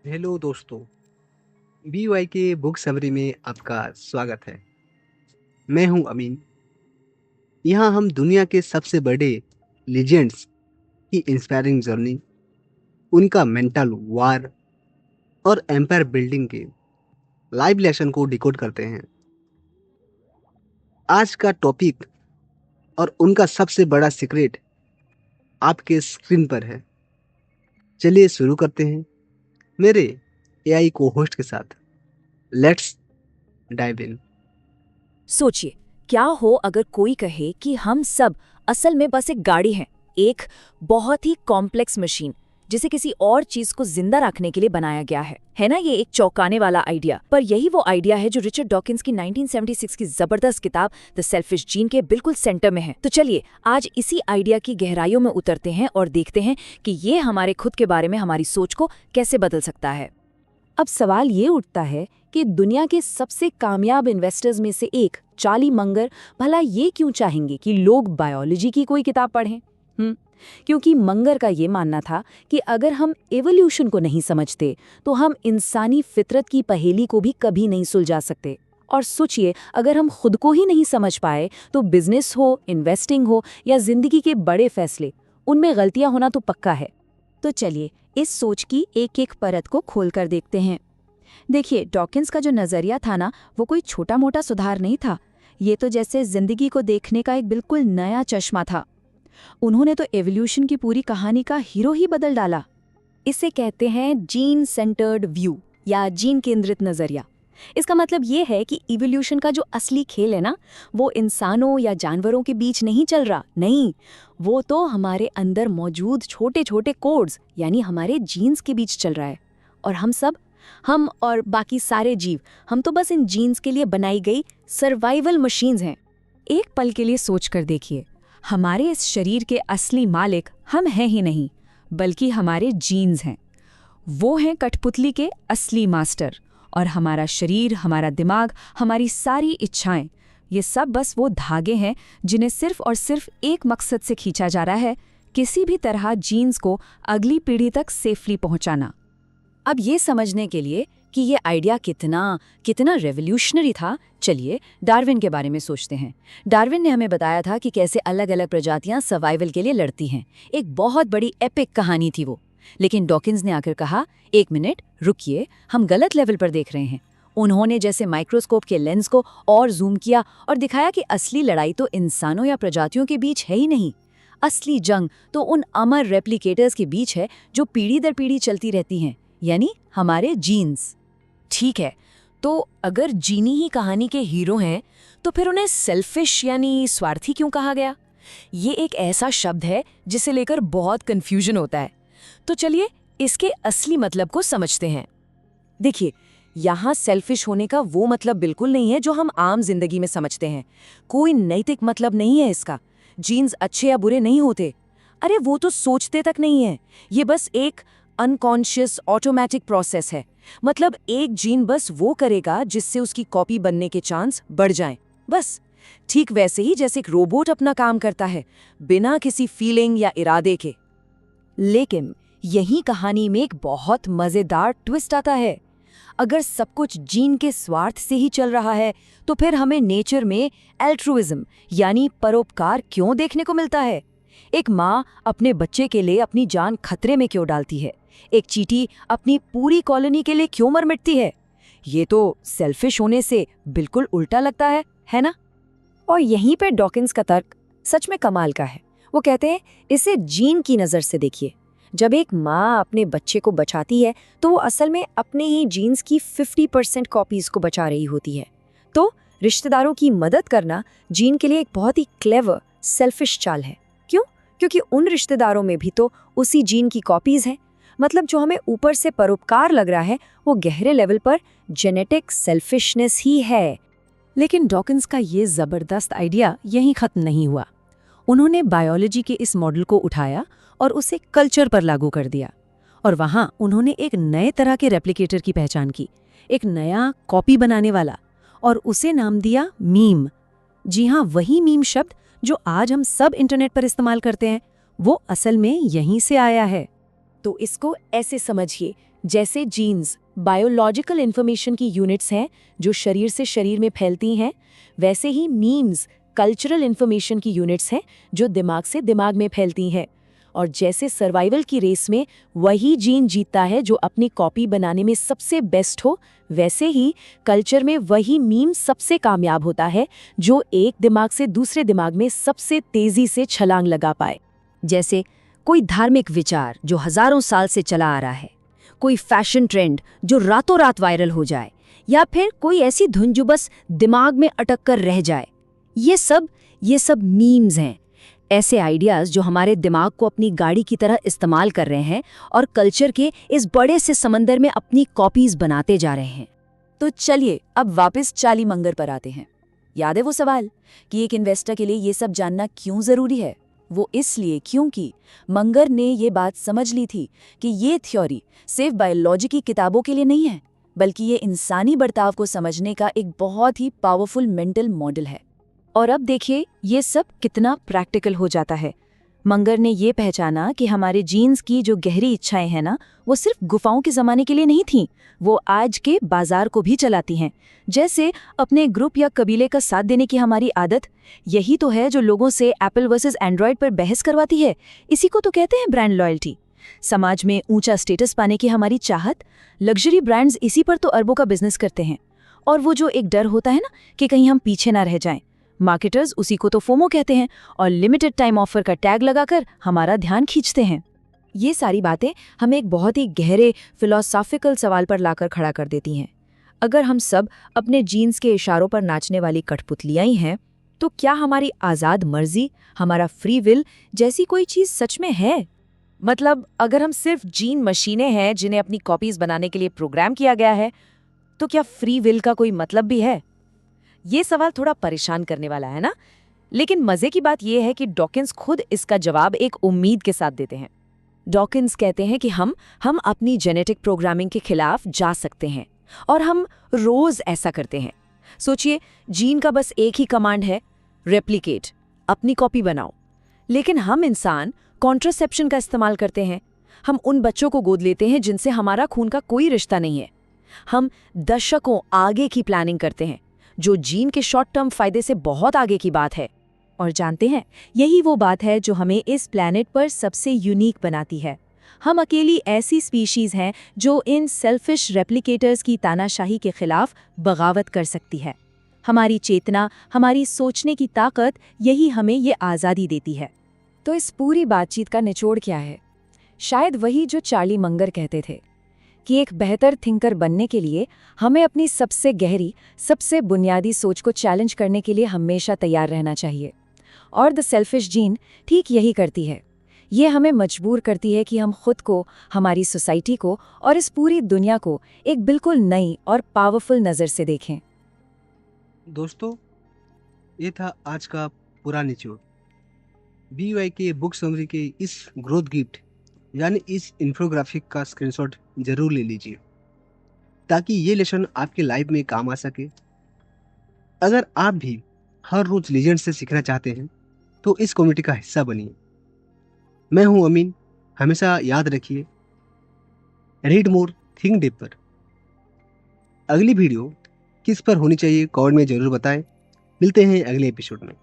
Hello दोस्तों। BY के book summary में आपका स्वागत है। मैं हूं अमीन। यहाँ हम दुनिया के सबसे बड़े लीजेंड्स की इंस्पायरिंग जर्नी, उनका मेंटल वार और एम्पायर बिल्डिंग के लाइव लेसन को डिकोड करते हैं। आज का टॉपिक और उनका सबसे बड़ा सीक्रेट आपके स्क्रीन पर है। चलिए शुरू करते हैं मेरे AI को होस्ट के साथ। Let's dive in. सोचिए, क्या हो अगर कोई कहे कि हम सब असल में बस एक गाड़ी हैं, एक बहुत ही कॉम्प्लेक्स मशीन जिसे किसी और चीज को जिंदा रखने के लिए बनाया गया है ना? ये एक चौंकाने वाला आइडिया, पर यही वो आइडिया है जो रिचर्ड डॉकिंस की 1976 की जबरदस्त किताब द सेल्फिश जीन के बिल्कुल सेंटर में है। तो चलिए आज इसी आइडिया की गहराइयों में उतरते हैं और देखते हैं कि ये हमारे खुद के बारे में हमारी सोच को कैसे बदल सकता है। अब सवाल ये उठता है कि दुनिया के सबसे कामयाब इन्वेस्टर्स में से एक चार्ली मंगर भला ये क्यों चाहेंगे कि लोग बायोलॉजी की कोई किताब पढ़ें? क्योंकि मंगर का ये मानना था कि अगर हम एवोल्यूशन को नहीं समझते तो हम इंसानी फितरत की पहेली को भी कभी नहीं सुलझा सकते। और सोचिए, अगर हम खुद को ही नहीं समझ पाए तो बिजनेस हो, इन्वेस्टिंग हो या जिंदगी के बड़े फैसले, उनमें गलतियां होना तो पक्का है। तो चलिए इस सोच की एक एक परत को खोलकर देखते हैं। देखिए, डॉकिंस का जो नजरिया था ना, वो कोई छोटा मोटा सुधार नहीं था। ये तो जैसे जिंदगी को देखने का एक बिल्कुल नया चश्मा था। उन्होंने तो एवोल्यूशन की पूरी कहानी का हीरो ही बदल डाला। इसे कहते हैं जीन सेंटर्ड व्यू या जीन केंद्रित नजरिया। इसका मतलब ये है कि इवोल्यूशन का जो असली खेल है ना, वो इंसानों या जानवरों के बीच नहीं चल रहा। नहीं, वो तो हमारे अंदर मौजूद छोटे छोटे कोड्स यानी हमारे जीन्स के बीच चल रहा है। और हम और बाकी सारे जीव, हम तो बस इन जीन्स के लिए बनाई गई सर्वाइवल मशीन्स हैं। एक पल के लिए सोच कर देखिए, हमारे इस शरीर के असली मालिक हम हैं ही नहीं, बल्कि हमारे जीन्स हैं। वो हैं कठपुतली के असली मास्टर। और हमारा शरीर, हमारा दिमाग, हमारी सारी इच्छाएं, ये सब बस वो धागे हैं जिन्हें सिर्फ और सिर्फ एक मकसद से खींचा जा रहा है, किसी भी तरह जीन्स को अगली पीढ़ी तक सेफली पहुंचाना। अब ये समझने के लिए कि ये आइडिया कितना कितना रेवोल्यूशनरी था, चलिए डार्विन के बारे में सोचते हैं। डार्विन ने हमें बताया था कि कैसे अलग अलग प्रजातियां सर्वाइवल के लिए लड़ती हैं। एक बहुत बड़ी एपिक कहानी थी वो। लेकिन डॉकिंस ने आकर कहा, एक मिनट रुकिए, हम गलत लेवल पर देख रहे हैं। उन्होंने जैसे माइक्रोस्कोप के लेंस को और जूम किया और दिखाया कि असली लड़ाई तो इंसानों या प्रजातियों के बीच है ही नहीं। असली जंग तो उन अमर रेप्लिकेटर्स के बीच है जो पीढ़ी दर पीढ़ी चलती रहती हैं, यानी हमारे जीन्स। ठीक है, तो अगर जीनी ही कहानी के हीरो हैं तो फिर उन्हें सेल्फिश यानी स्वार्थी क्यों कहा गया? ये एक ऐसा शब्द है जिसे लेकर बहुत कंफ्यूजन होता है। तो चलिए इसके असली मतलब को समझते हैं। देखिए, यहाँ सेल्फिश होने का वो मतलब बिल्कुल नहीं है जो हम आम जिंदगी में समझते हैं। कोई नैतिक मतलब नहीं है इसका। जीन्स अच्छे या बुरे नहीं होते। अरे वो तो सोचते तक नहीं है। ये बस एक अनकॉन्शियस ऑटोमेटिक प्रोसेस है। मतलब एक जीन बस वो करेगा जिससे उसकी कॉपी बनने के चांस बढ़ जाएं। बस ठीक वैसे ही जैसे एक रोबोट अपना काम करता है, बिना किसी फीलिंग या इरादे के। लेकिन यही कहानी में एक बहुत मजेदार ट्विस्ट आता है। अगर सब कुछ जीन के स्वार्थ से ही चल रहा है तो फिर हमें नेचर में एल्ट्रुइज्म यानी परोपकार क्यों देखने को मिलता है? एक माँ अपने बच्चे के लिए अपनी जान खतरे में क्यों डालती है? एक चींटी अपनी पूरी कॉलोनी के लिए क्यों मर मिटती है? ये तो सेल्फिश होने से बिल्कुल उल्टा लगता है ना? और यहीं पे डॉकिंस का तर्क सच में कमाल का है। वो कहते हैं, इसे जीन की नज़र से देखिए। जब एक माँ अपने बच्चे को बचाती है तो वो असल में अपने ही जीन्स की 50% कॉपीज को बचा रही होती है। तो रिश्तेदारों की मदद करना जीन के लिए एक बहुत ही क्लेवर सेल्फिश चाल है। क्यों? क्योंकि उन रिश्तेदारों में भी तो उसी जीन की कॉपीज हैं। मतलब जो हमें ऊपर से परोपकार लग रहा है वो गहरे लेवल पर जेनेटिक सेल्फिशनेस ही है। लेकिन डॉकिंस का ये जबरदस्त आइडिया यहीं खत्म नहीं हुआ। उन्होंने बायोलॉजी के इस मॉडल को उठाया और उसे कल्चर पर लागू कर दिया। और वहां उन्होंने एक नए तरह के रेप्लिकेटर की पहचान की, एक नया कॉपी बनाने वाला, और उसे नाम दिया मीम। जी हाँ, वही मीम शब्द जो आज हम सब इंटरनेट पर इस्तेमाल करते हैं, वो असल में यहीं से आया है। तो इसको ऐसे समझिए, जैसे जीन्स बायोलॉजिकल इंफॉर्मेशन की यूनिट्स हैं जो शरीर से शरीर में फैलती हैं, वैसे ही मीम्स कल्चरल इंफॉर्मेशन की यूनिट्स हैं जो दिमाग से दिमाग में फैलती हैं। और जैसे सर्वाइवल की रेस में वही जीन जीतता है जो अपनी कॉपी बनाने में सबसे बेस्ट हो, वैसे ही कल्चर में वही मीम सबसे कामयाब होता है जो एक दिमाग से दूसरे दिमाग में सबसे तेजी से छलांग लगा पाए। जैसे कोई धार्मिक विचार जो हजारों साल से चला आ रहा है, कोई फैशन ट्रेंड जो रातों रात वायरल हो जाए, या फिर कोई ऐसी धुन जो बस दिमाग में अटक कर रह जाए। ये सब मीम्स हैं, ऐसे आइडियाज जो हमारे दिमाग को अपनी गाड़ी की तरह इस्तेमाल कर रहे हैं और कल्चर के इस बड़े से समंदर में अपनी कॉपीज बनाते जा रहे हैं। तो चलिए अब वापस चार्ली मंगर पर आते हैं। याद है वो सवाल कि एक इन्वेस्टर के लिए ये सब जानना क्यों जरूरी है? वो इसलिए क्योंकि मंगर ने ये बात समझ ली थी कि ये थ्योरी सिर्फ बायोलॉजी की किताबों के लिए नहीं है, बल्कि ये इंसानी बर्ताव को समझने का एक बहुत ही पावरफुल मेंटल मॉडल है। और अब देखिए ये सब कितना प्रैक्टिकल हो जाता है। मंगर ने ये पहचाना कि हमारे जीन्स की जो गहरी इच्छाएं हैं ना, वो सिर्फ गुफाओं के ज़माने के लिए नहीं थीं, वो आज के बाजार को भी चलाती हैं। जैसे अपने ग्रुप या कबीले का साथ देने की हमारी आदत, यही तो है जो लोगों से एप्पल वर्सेस एंड्रॉयड पर बहस करवाती है। इसी को तो कहते हैं ब्रांड लॉयल्टी। समाज में ऊंचा स्टेटस पाने की हमारी चाहत, लग्जरी ब्रांड्स इसी पर तो अरबों का बिजनेस करते हैं। और वो जो एक डर होता है ना कि कहीं हम पीछे ना रह जाएं, मार्केटर्स उसी को तो फोमो कहते हैं और लिमिटेड टाइम ऑफर का टैग लगाकर हमारा ध्यान खींचते हैं। ये सारी बातें हमें एक बहुत ही गहरे फिलोसॉफिकल सवाल पर लाकर खड़ा कर देती हैं। अगर हम सब अपने जीन्स के इशारों पर नाचने वाली कठपुतलियां ही हैं, तो क्या हमारी आज़ाद मर्जी, हमारा फ्री विल जैसी कोई चीज़ सच में है? मतलब अगर हम सिर्फ जीन मशीनें हैं जिन्हें अपनी कॉपीज बनाने के लिए प्रोग्राम किया गया है, तो क्या फ्री विल का कोई मतलब भी है? ये सवाल थोड़ा परेशान करने वाला है ना, लेकिन मजे की बात यह है कि डॉकिंस खुद इसका जवाब एक उम्मीद के साथ देते हैं। डॉकिंस कहते हैं कि हम अपनी जेनेटिक प्रोग्रामिंग के खिलाफ जा सकते हैं और हम रोज ऐसा करते हैं। सोचिए, जीन का बस एक ही कमांड है, रेप्लिकेट, अपनी कॉपी बनाओ। लेकिन हम इंसान कॉन्ट्रासेप्शन का इस्तेमाल करते हैं। हम उन बच्चों को गोद लेते हैं जिनसे हमारा खून का कोई रिश्ता नहीं है। हम दशकों आगे की प्लानिंग करते हैं, जो जीन के शॉर्ट टर्म फायदे से बहुत आगे की बात है। और जानते हैं, यही वो बात है जो हमें इस प्लैनेट पर सबसे यूनिक बनाती है। हम अकेली ऐसी स्पीशीज हैं जो इन सेल्फिश रेप्लिकेटर्स की तानाशाही के खिलाफ बगावत कर सकती है। हमारी चेतना, हमारी सोचने की ताकत, यही हमें ये आज़ादी देती है। तो इस पूरी बातचीत का निचोड़ क्या है? शायद वही जो चार्ली मंगर कहते थे कि एक बेहतर थिंकर बनने के लिए हमें अपनी सबसे गहरी, सबसे बुनियादी सोच को चैलेंज करने के लिए हमेशा तैयार रहना चाहिए। और द सेल्फिश जीन ठीक यही करती है। ये हमें मजबूर करती है कि हम खुद को, हमारी सोसाइटी को और इस पूरी दुनिया को एक बिल्कुल नई और पावरफुल नज़र से देखें। दोस्तों, ये था आज का पूरा निचोड़। BUI के बुक समरी के इस ग्रोथ गिफ्ट यानी इस इन्फोग्राफिक का स्क्रीनशॉट जरूर ले लीजिए, ताकि ये लेसन आपके लाइफ में काम आ सके। अगर आप भी हर रोज लीजेंड से सीखना चाहते हैं तो इस कम्युनिटी का हिस्सा बनिए। मैं हूं अमीन। हमेशा याद रखिए, रीड मोर थिंक डीपर। अगली वीडियो किस पर होनी चाहिए कमेंट में जरूर बताएं। मिलते हैं अगले एपिसोड में।